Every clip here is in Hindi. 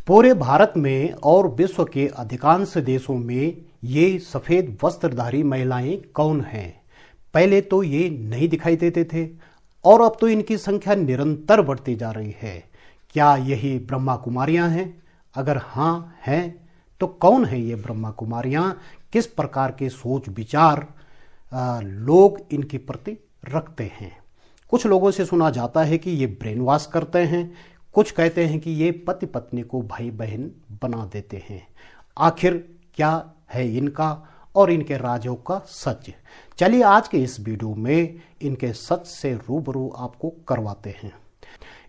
पूरे भारत में और विश्व के अधिकांश देशों में ये सफेद वस्त्रधारी महिलाएं कौन हैं? पहले तो ये नहीं दिखाई देते थे और अब तो इनकी संख्या निरंतर बढ़ती जा रही है। क्या यही ब्रह्मा कुमारियां हैं? अगर हाँ हैं तो कौन है ये ब्रह्मा कुमारियां? किस प्रकार के सोच विचार लोग इनके प्रति रखते हैं? कुछ लोगों से सुना जाता है कि ये ब्रेन वॉश करते हैं, कुछ कहते हैं कि ये पति पत्नी को भाई बहन बना देते हैं। आखिर क्या है इनका और इनके राजों का सच? चलिए आज के इस वीडियो में इनके सच से रूबरू आपको करवाते हैं।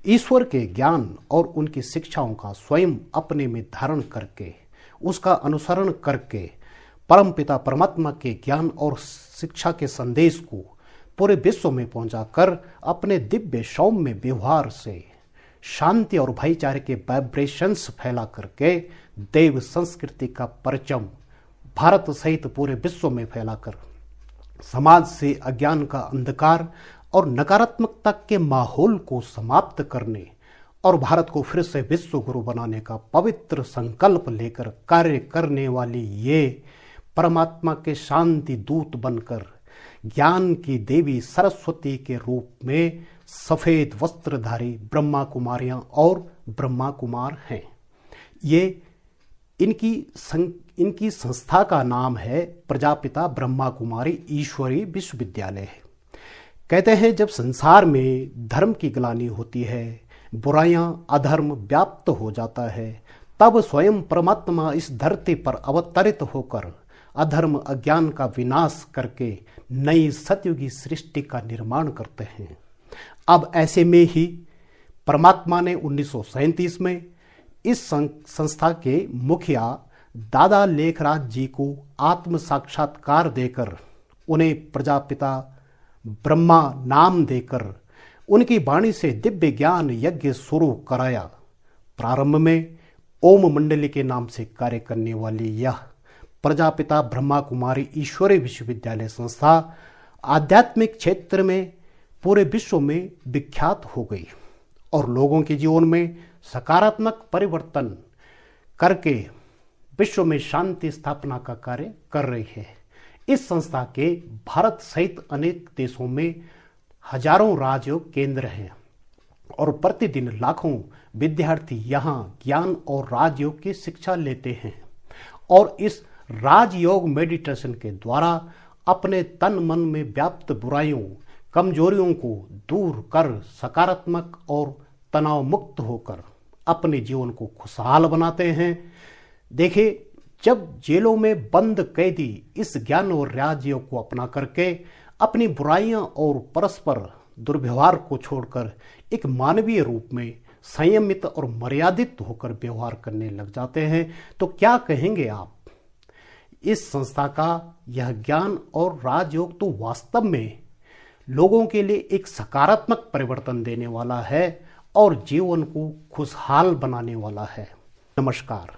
ईश्वर के ज्ञान और उनकी शिक्षाओं का स्वयं अपने में धारण करके, उसका अनुसरण करके परमपिता परमात्मा के ज्ञान और शिक्षा के संदेश को पूरे विश्व में पहुंचाकर अपने दिव्य सौम्य व्यवहार से शांति और भाईचारे के वाइब्रेशंस फैला करके देव संस्कृति का परचम भारत सहित पूरे विश्व में फैलाकर समाज से अज्ञान का अंधकार और नकारात्मकता के माहौल को समाप्त करने और भारत को फिर से विश्व गुरु बनाने का पवित्र संकल्प लेकर कार्य करने वाली ये परमात्मा के शांति दूत बनकर ज्ञान की देवी सरस्वती के रूप में सफेद वस्त्रधारी ब्रह्मा कुमारियां और ब्रह्मा कुमार हैं। ये इनकी संस्था का नाम है प्रजापिता ब्रह्मा कुमारी ईश्वरी विश्वविद्यालय है। कहते हैं जब संसार में धर्म की ग्लानि होती है, बुराइयां अधर्म व्याप्त हो जाता है, तब स्वयं परमात्मा इस धरती पर अवतरित होकर अधर्म अज्ञान का विनाश करके नई सतयुगी सृष्टि का निर्माण करते हैं। अब ऐसे में ही परमात्मा ने 1937 में इस संस्था के मुखिया दादा लेखराज जी को आत्म साक्षात्कार देकर उन्हें प्रजापिता ब्रह्मा नाम देकर उनकी वाणी से दिव्य ज्ञान यज्ञ शुरू कराया। प्रारंभ में ओम मंडली के नाम से कार्य करने वाली यह प्रजापिता ब्रह्मा कुमारी ईश्वरी विश्वविद्यालय संस्था आध्यात्मिक क्षेत्र में पूरे विश्व में विख्यात हो गई और लोगों के जीवन में सकारात्मक परिवर्तन करके विश्व में शांति स्थापना का कार्य कर रही है। इस संस्था के भारत सहित अनेक देशों में हजारों राजयोग केंद्र हैं और प्रतिदिन लाखों विद्यार्थी यहाँ ज्ञान और राजयोग की शिक्षा लेते हैं और इस राजयोग मेडिटेशन के द्वारा अपने तन मन में व्याप्त बुराइयों कमजोरियों को दूर कर सकारात्मक और तनाव मुक्त होकर अपने जीवन को खुशहाल बनाते हैं। देखिए, जब जेलों में बंद कैदी इस ज्ञान और राजयोग को अपना करके अपनी बुराइयां और परस्पर दुर्व्यवहार को छोड़कर एक मानवीय रूप में संयमित और मर्यादित होकर व्यवहार करने लग जाते हैं, तो क्या कहेंगे आप? इस संस्था का यह ज्ञान और राजयोग तो वास्तव में लोगों के लिए एक सकारात्मक परिवर्तन देने वाला है और जीवन को खुशहाल बनाने वाला है। नमस्कार।